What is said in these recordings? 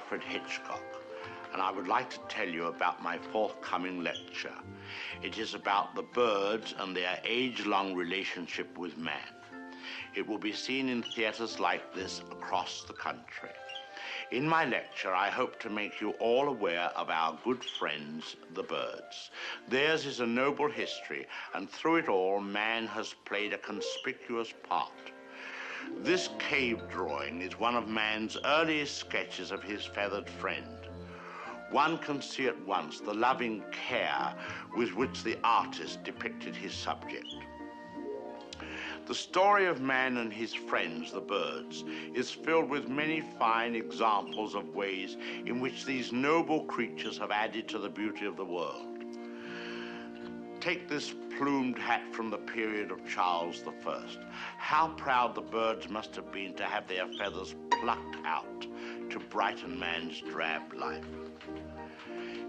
Alfred Hitchcock, and I would like to tell you about my forthcoming lecture. It is about the birds and their age-long relationship with man. It will be seen in theaters like this across the country. In my lecture, I hope to make you all aware of our good friends, the birds. Theirs is a noble history, and through it all, man has played a conspicuous part. This cave drawing is one of man's earliest sketches of his feathered friend. One can see at once the loving care with which the artist depicted his subject. The story of man and his friends, the birds, is filled with many fine examples of ways in which these noble creatures have added to the beauty of the world. Take this plumed hat from the period of Charles I. How proud the birds must have been to have their feathers plucked out to brighten man's drab life.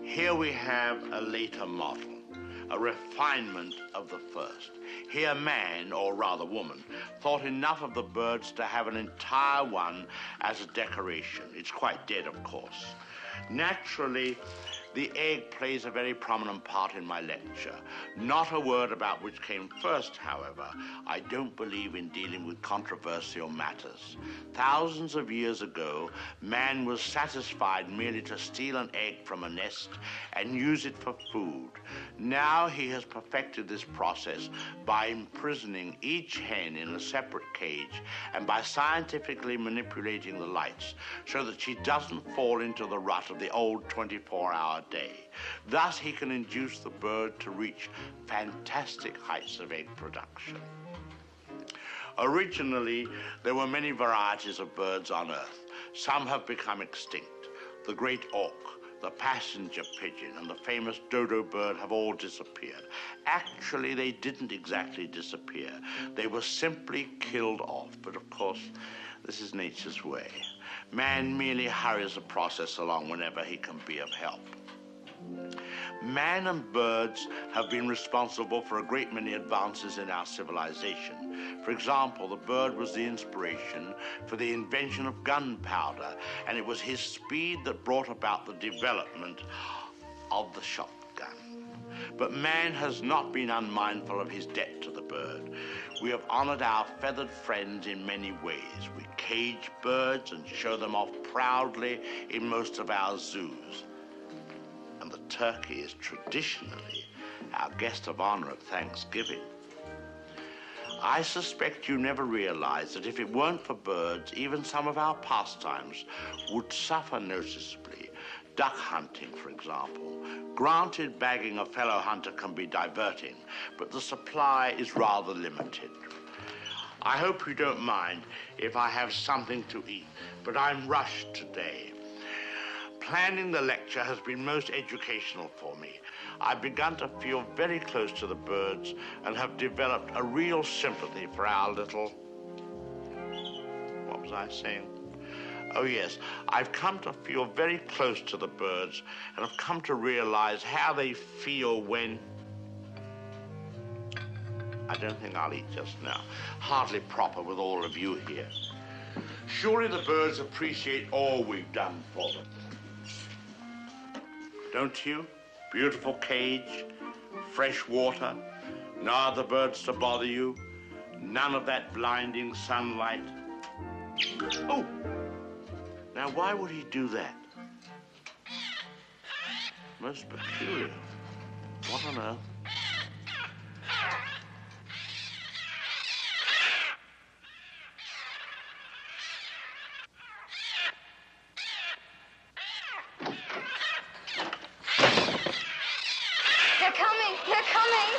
Here we have a later model, a refinement of the first. Here man, or rather woman, thought enough of the birds to have an entire one as a decoration. It's quite dead, of course. Naturally, the egg plays a very prominent part in my lecture. Not a word about which came first, however. I don't believe in dealing with controversial matters. Thousands of years ago, man was satisfied merely to steal an egg from a nest and use it for food. Now he has perfected this process by imprisoning each hen in a separate cage and by scientifically manipulating the lights so that she doesn't fall into the rut of the old 24-hour day. Thus, he can induce the bird to reach fantastic heights of egg production. Originally, there were many varieties of birds on Earth. Some have become extinct. The great auk, the passenger pigeon, and the famous dodo bird have all disappeared. Actually, they didn't exactly disappear. They were simply killed off, but of course, this is nature's way. Man merely hurries the process along whenever he can be of help. Man and birds have been responsible for a great many advances in our civilization. For example, the bird was the inspiration for the invention of gunpowder, and it was his speed that brought about the development of the shotgun. But man has not been unmindful of his debt to the bird. We have honored our feathered friends in many ways. We cage birds and show them off proudly in most of our zoos. And the turkey is traditionally our guest of honor at Thanksgiving. I suspect you never realized that if it weren't for birds, even some of our pastimes would suffer noticeably. Duck hunting, for example. Granted, bagging a fellow hunter can be diverting, but the supply is rather limited. I hope you don't mind if I have something to eat, but I'm rushed today. Planning the lecture has been most educational for me. I've begun to feel very close to the birds and have developed a real sympathy for our little... What was I saying? Oh yes, I've come to feel very close to the birds and have come to realize how they feel when... I don't think I'll eat just now. Hardly proper with all of you here. Surely the birds appreciate all we've done for them. Don't you? Beautiful cage, fresh water, no other birds to bother you, none of that blinding sunlight. Oh! Now, why would he do that? Most peculiar. What on earth? They're coming! They're coming!